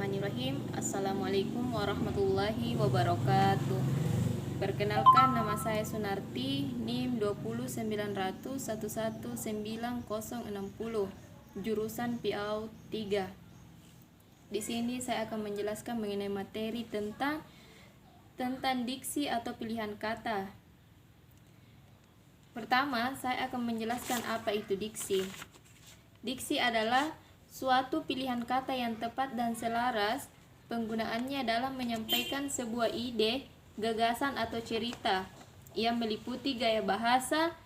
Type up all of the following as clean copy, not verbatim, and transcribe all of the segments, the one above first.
Bismillahirrahmanirrahim. Assalamualaikum warahmatullahi wabarakatuh. Perkenalkan, nama saya Sunarti, NIM 20900119060, jurusan PAUD 3. Di sini saya akan menjelaskan mengenai materi tentang diksi atau pilihan kata. Pertama, saya akan menjelaskan apa itu diksi. Diksi adalah suatu pilihan kata yang tepat dan selaras penggunaannya dalam menyampaikan sebuah ide, gagasan atau cerita. Ia meliputi gaya bahasa,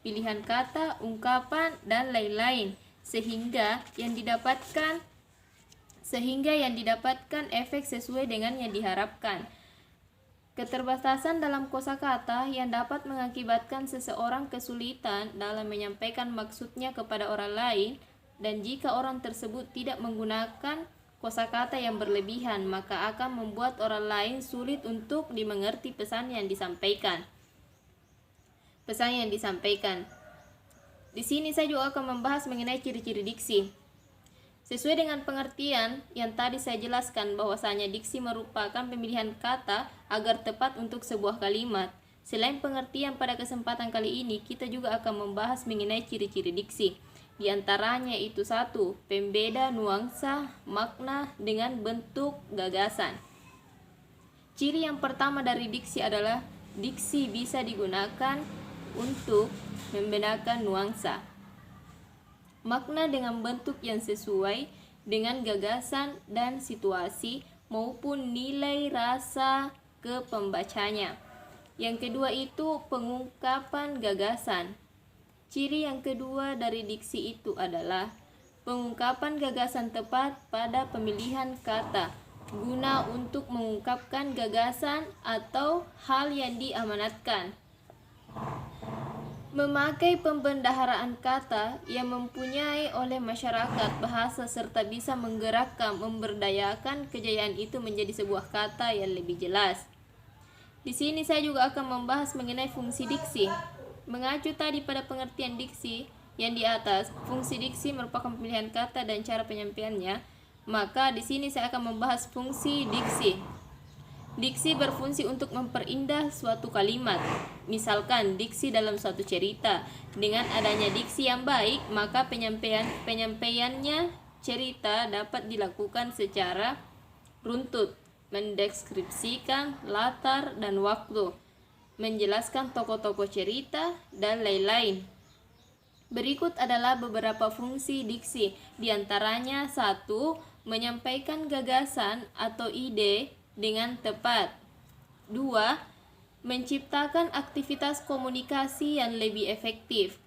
pilihan kata, ungkapan, dan lain-lain sehingga yang didapatkan efek sesuai dengan yang diharapkan. Keterbatasan dalam kosakata yang dapat mengakibatkan seseorang kesulitan dalam menyampaikan maksudnya kepada orang lain, dan jika orang tersebut tidak menggunakan kosakata yang berlebihan, maka akan membuat orang lain sulit untuk dimengerti pesan yang disampaikan. Di sini saya juga akan membahas mengenai ciri-ciri diksi. Sesuai dengan pengertian yang tadi saya jelaskan, bahwasanya diksi merupakan pemilihan kata agar tepat untuk sebuah kalimat. Selain pengertian pada kesempatan kali ini, kita juga akan membahas mengenai ciri-ciri diksi. Di antaranya itu: 1. Pembeda nuansa makna dengan bentuk gagasan. Ciri yang pertama dari diksi adalah diksi bisa digunakan untuk membedakan nuansa makna dengan bentuk yang sesuai dengan gagasan dan situasi maupun nilai rasa ke pembacanya. Yang kedua itu pengungkapan gagasan. Ciri yang kedua dari diksi itu adalah pengungkapan gagasan tepat pada pemilihan kata guna untuk mengungkapkan gagasan atau hal yang diamanatkan. Memakai pembendaharaan kata yang mempunyai oleh masyarakat bahasa serta bisa menggerakkan, memberdayakan kejayaan itu menjadi sebuah kata yang lebih jelas. Di sini saya juga akan membahas mengenai fungsi diksi. Mengacu tadi pada pengertian diksi yang di atas, fungsi diksi merupakan pemilihan kata dan cara penyampaiannya, maka di sini saya akan membahas fungsi diksi. Diksi berfungsi untuk memperindah suatu kalimat. Misalkan diksi dalam suatu cerita. Dengan adanya diksi yang baik, maka penyampaiannya cerita dapat dilakukan secara runtut, mendeskripsikan latar dan waktu, menjelaskan tokoh-tokoh cerita, dan lain-lain. Berikut adalah beberapa fungsi diksi. Di antaranya: 1. Menyampaikan gagasan atau ide dengan tepat. 2. Menciptakan aktivitas komunikasi yang lebih efektif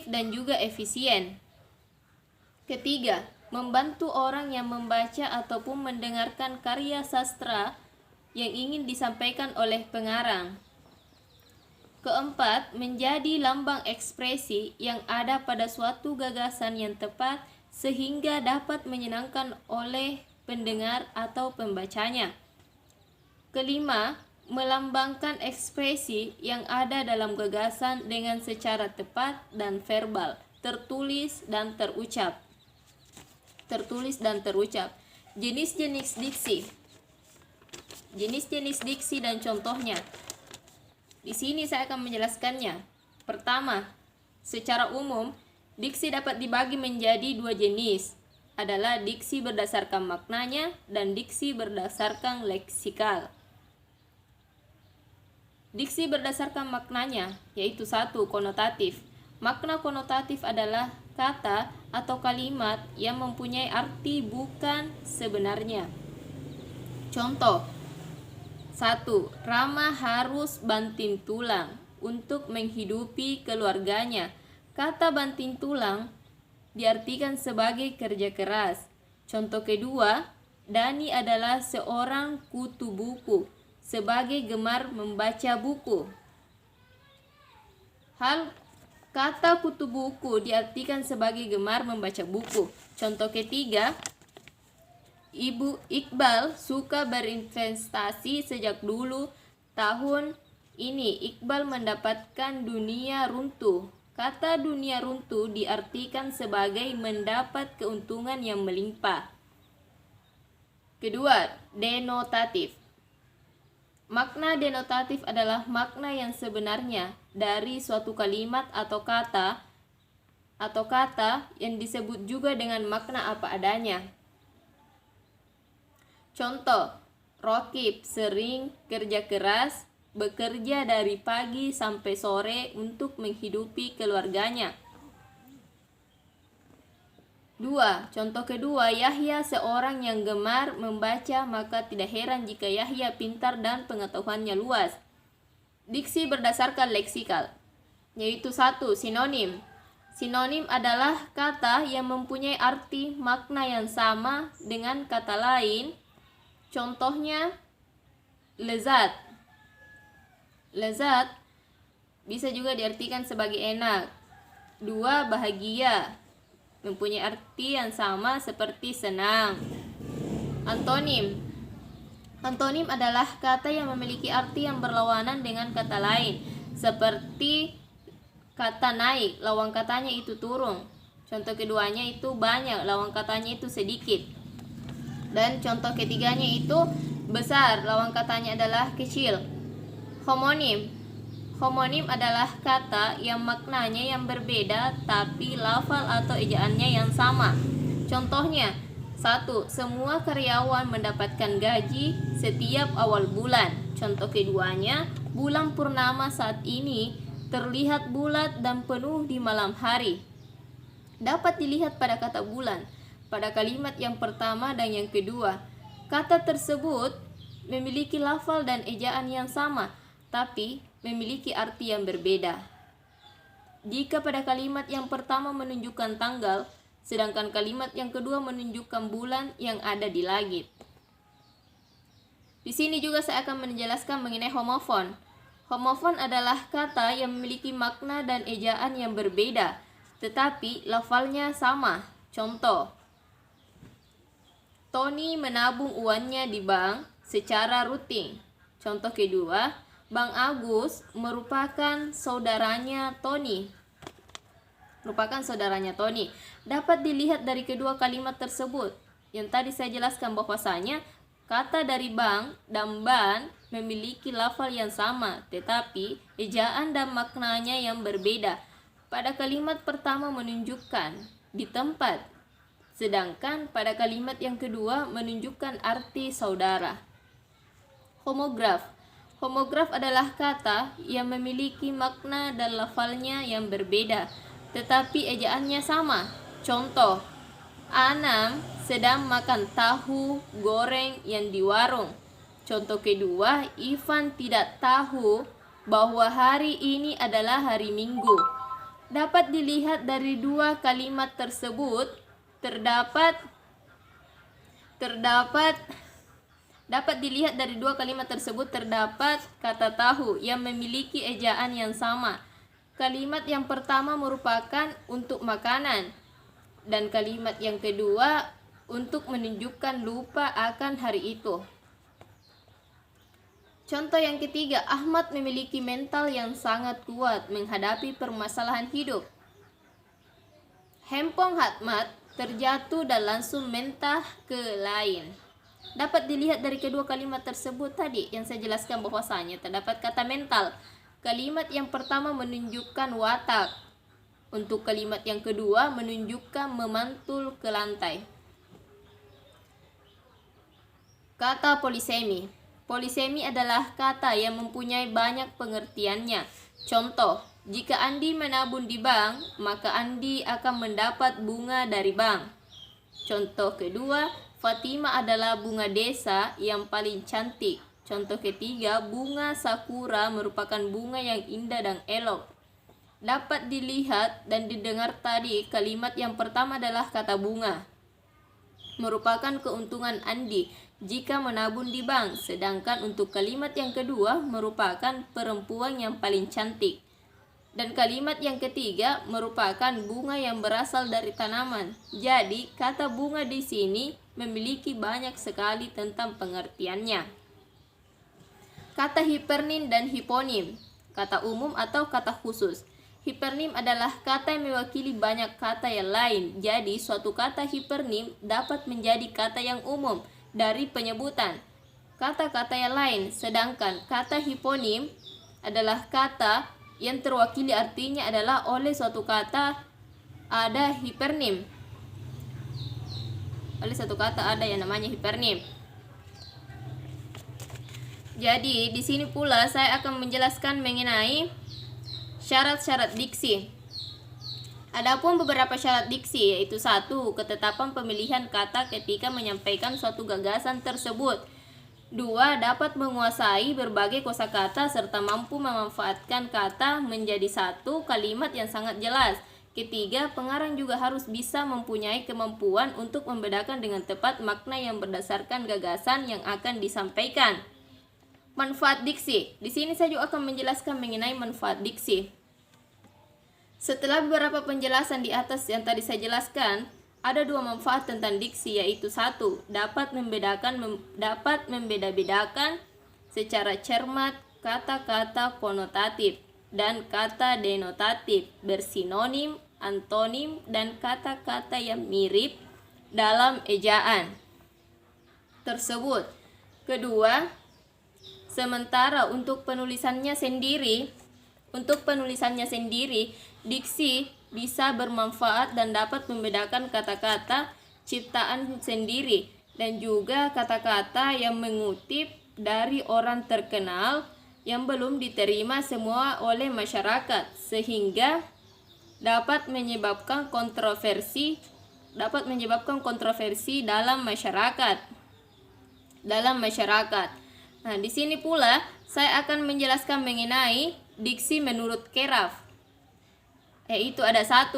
dan juga efisien. Ketiga, membantu orang yang membaca ataupun mendengarkan karya sastra yang ingin disampaikan oleh pengarang. Keempat, menjadi lambang ekspresi yang ada pada suatu gagasan yang tepat sehingga dapat menyenangkan oleh pendengar atau pembacanya. Kelima, melambangkan ekspresi yang ada dalam gagasan dengan secara tepat dan verbal, tertulis dan terucap. Jenis-jenis diksi dan contohnya. Di sini saya akan menjelaskannya. Pertama, secara umum, diksi dapat dibagi menjadi dua jenis, adalah diksi berdasarkan maknanya dan diksi berdasarkan leksikal. Diksi berdasarkan maknanya yaitu: 1. Konotatif. Makna konotatif adalah kata atau kalimat yang mempunyai arti bukan sebenarnya. Contoh: 1. Rama harus banting tulang untuk menghidupi keluarganya. Kata banting tulang diartikan sebagai kerja keras. Contoh kedua: Dani adalah seorang kutu buku, sebagai gemar membaca buku. Kata kutu buku diartikan sebagai gemar membaca buku. Contoh ketiga: Ibu Iqbal suka berinvestasi sejak dulu. Tahun ini Iqbal mendapatkan dunia runtuh. Kata dunia runtuh diartikan sebagai mendapat keuntungan yang melimpah. Kedua, denotatif. Makna denotatif adalah makna yang sebenarnya dari suatu kalimat atau kata yang disebut juga dengan makna apa adanya. Contoh, Rokib sering kerja keras, bekerja dari pagi sampai sore untuk menghidupi keluarganya. 2. Contoh kedua, Yahya seorang yang gemar membaca, maka tidak heran jika Yahya pintar dan pengetahuannya luas. Diksi berdasarkan leksikal, yaitu 1. Sinonim. Sinonim adalah kata yang mempunyai arti makna yang sama dengan kata lain. Contohnya, lezat. Lezat bisa juga diartikan sebagai enak. 2. Bahagia, mempunyai arti yang sama seperti senang. Antonim. Antonim adalah kata yang memiliki arti yang berlawanan dengan kata lain, seperti kata naik, lawan katanya itu turun. Contoh keduanya itu banyak, lawan katanya itu sedikit. Dan contoh ketiganya itu besar, lawan katanya adalah kecil. Homonim. Homonim adalah kata yang maknanya yang berbeda tapi lafal atau ejaannya yang sama. Contohnya, 1. Semua karyawan mendapatkan gaji setiap awal bulan. Contoh keduanya, bulan purnama saat ini terlihat bulat dan penuh di malam hari. Dapat dilihat pada kata bulan, pada kalimat yang pertama dan yang kedua. Kata tersebut memiliki lafal dan ejaan yang sama, tapi memiliki arti yang berbeda. Jika pada kalimat yang pertama menunjukkan tanggal, sedangkan kalimat yang kedua menunjukkan bulan yang ada di langit. Di sini juga saya akan menjelaskan mengenai homofon. Homofon adalah kata yang memiliki makna dan ejaan yang berbeda, tetapi lafalnya sama. Contoh, Tony menabung uangnya di bank secara rutin. Contoh kedua, Bang Agus merupakan saudaranya Tony. Dapat dilihat dari kedua kalimat tersebut. Yang tadi saya jelaskan bahwasanya kata dari bang dan ban memiliki lafal yang sama, tetapi ejaan dan maknanya yang berbeda. Pada kalimat pertama menunjukkan di tempat, sedangkan pada kalimat yang kedua menunjukkan arti saudara. Homograf. Homograf adalah kata yang memiliki makna dan lafalnya yang berbeda, tetapi ejaannya sama. Contoh, Anam sedang makan tahu goreng yang di warung. Contoh kedua, Ivan tidak tahu bahwa hari ini adalah hari Minggu. Dapat dilihat dari dua kalimat tersebut terdapat kata tahu yang memiliki ejaan yang sama. Kalimat yang pertama merupakan untuk makanan, dan kalimat yang kedua untuk menunjukkan lupa akan hari itu. Contoh yang ketiga, Ahmad memiliki mental yang sangat kuat menghadapi permasalahan hidup. Handphone Ahmad terjatuh dan langsung mentah ke lain. Dapat dilihat dari kedua kalimat tersebut tadi yang saya jelaskan bahwasanya terdapat kata mental. Kalimat yang pertama menunjukkan watak. Untuk kalimat yang kedua menunjukkan memantul ke lantai. Kata polisemi. Polisemi adalah kata yang mempunyai banyak pengertiannya. Contoh, jika Andi menabung di bank, maka Andi akan mendapat bunga dari bank. Contoh kedua, Fatima adalah bunga desa yang paling cantik. Contoh ketiga, bunga sakura merupakan bunga yang indah dan elok. Dapat dilihat dan didengar tadi, kalimat yang pertama adalah kata bunga. Merupakan keuntungan Andi jika menabung di bank, sedangkan untuk kalimat yang kedua merupakan perempuan yang paling cantik. Dan kalimat yang ketiga merupakan bunga yang berasal dari tanaman. Jadi, kata bunga di sini memiliki banyak sekali tentang pengertiannya. Kata hipernim dan hiponim, kata umum atau kata khusus. Hipernim adalah kata yang mewakili banyak kata yang lain. Jadi, suatu kata hipernim dapat menjadi kata yang umum dari penyebutan kata-kata yang lain. Sedangkan kata hiponim adalah kata yang terwakili artinya adalah oleh suatu kata ada hipernim. Oleh satu kata ada yang namanya hipernim. Jadi, di sini pula saya akan menjelaskan mengenai syarat-syarat diksi. Adapun beberapa syarat diksi yaitu 1. Ketetapan pemilihan kata ketika menyampaikan suatu gagasan tersebut. 2. Dapat menguasai berbagai kosakata serta mampu memanfaatkan kata menjadi satu kalimat yang sangat jelas. Ketiga, pengarang juga harus bisa mempunyai kemampuan untuk membedakan dengan tepat makna yang berdasarkan gagasan yang akan disampaikan. Manfaat diksi. Di sini saya juga akan menjelaskan mengenai manfaat diksi. Setelah beberapa penjelasan di atas yang tadi saya jelaskan, ada 2 manfaat tentang diksi, yaitu 1. Dapat membeda-bedakan secara cermat kata-kata konotatif dan kata denotatif, bersinonim, antonim, dan kata-kata yang mirip dalam ejaan tersebut. Kedua, sementara untuk penulisannya sendiri, diksi bisa bermanfaat dan dapat membedakan kata-kata ciptaan sendiri dan juga kata-kata yang mengutip dari orang terkenal yang belum diterima semua oleh masyarakat, sehingga dapat menyebabkan kontroversi dalam masyarakat. Nah, di sini pula saya akan menjelaskan mengenai diksi menurut Keraf. Yaitu ada 1.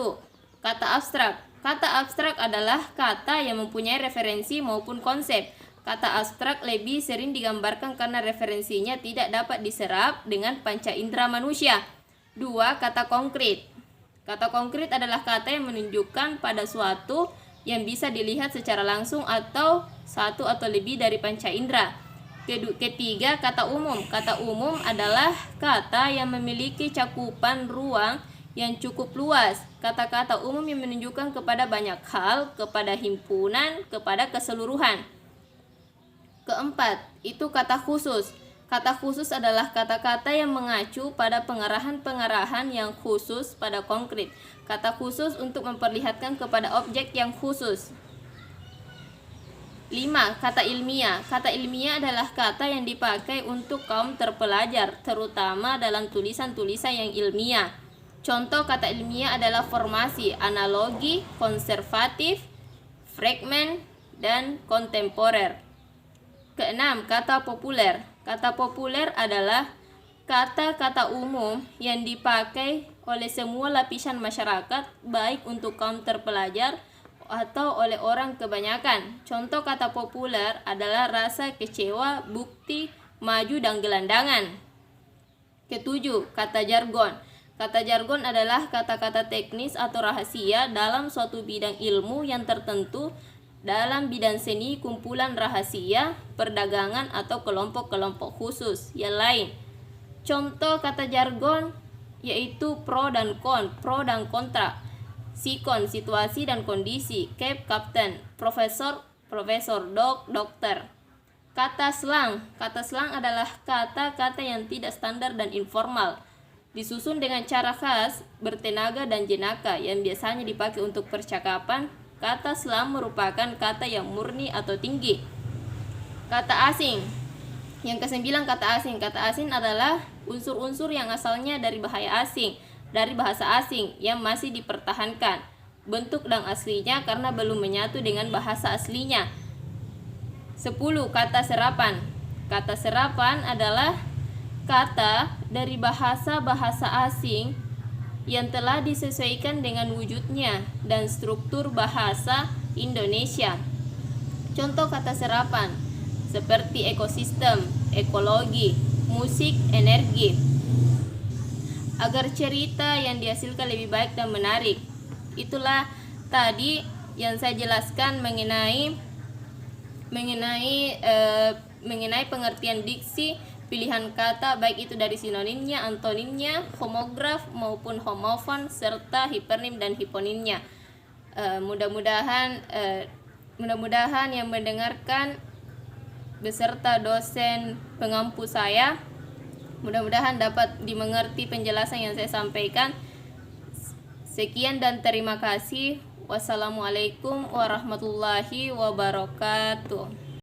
Kata abstrak. Kata abstrak adalah kata yang mempunyai referensi maupun konsep. Kata abstrak lebih sering digambarkan karena referensinya tidak dapat diserap dengan panca indera manusia. 2. Kata konkret. Kata konkret adalah kata yang menunjukkan pada suatu yang bisa dilihat secara langsung atau satu atau lebih dari panca indera. Ketiga, kata umum. Kata umum adalah kata yang memiliki cakupan ruang yang cukup luas. Kata-kata umum yang menunjukkan kepada banyak hal, kepada himpunan, kepada keseluruhan. Keempat, itu kata khusus. Kata khusus adalah kata-kata yang mengacu pada pengarahan-pengarahan yang khusus pada konkret. Kata khusus untuk memperlihatkan kepada objek yang khusus. 5. Kata ilmiah. Kata ilmiah adalah kata yang dipakai untuk kaum terpelajar, terutama dalam tulisan-tulisan yang ilmiah. Contoh kata ilmiah adalah formasi, analogi, konservatif, fragmen, dan kontemporer. Keenam, kata populer. Kata populer adalah kata-kata umum yang dipakai oleh semua lapisan masyarakat, baik untuk kaum terpelajar atau oleh orang kebanyakan. Contoh kata populer adalah rasa kecewa, bukti, maju, dan gelandangan. Ketujuh, kata jargon. Kata jargon adalah kata-kata teknis atau rahasia dalam suatu bidang ilmu yang tertentu, dalam bidang seni, kumpulan rahasia, perdagangan, atau kelompok-kelompok khusus yang lain. Contoh kata jargon yaitu pro dan kontra, sikon, situasi dan kondisi, cap, kapten, profesor, dokter. Kata slang. Kata slang adalah kata-kata yang tidak standar dan informal, disusun dengan cara khas, bertenaga dan jenaka yang biasanya dipakai untuk percakapan. Kata slang merupakan kata yang murni atau tinggi. Kata asing. Yang kesembilan, kata asing. Kata asing adalah unsur-unsur yang asalnya dari bahasa asing yang masih dipertahankan bentuk dan aslinya karena belum menyatu dengan bahasa aslinya. 10. Kata serapan. Kata serapan adalah kata dari bahasa-bahasa asing yang telah disesuaikan dengan wujudnya dan struktur bahasa Indonesia. Contoh kata serapan seperti ekosistem, ekologi, musik, energi. Agar cerita yang dihasilkan lebih baik dan menarik. Itulah tadi yang saya jelaskan mengenai pengertian diksi pilihan kata baik itu dari sinonimnya, antonimnya, homograf maupun homofon serta hipernim dan hiponimnya. Mudah-mudahan yang mendengarkan beserta dosen pengampu saya, mudah-mudahan dapat dimengerti penjelasan yang saya sampaikan. Sekian dan terima kasih. Wassalamualaikum warahmatullahi wabarakatuh.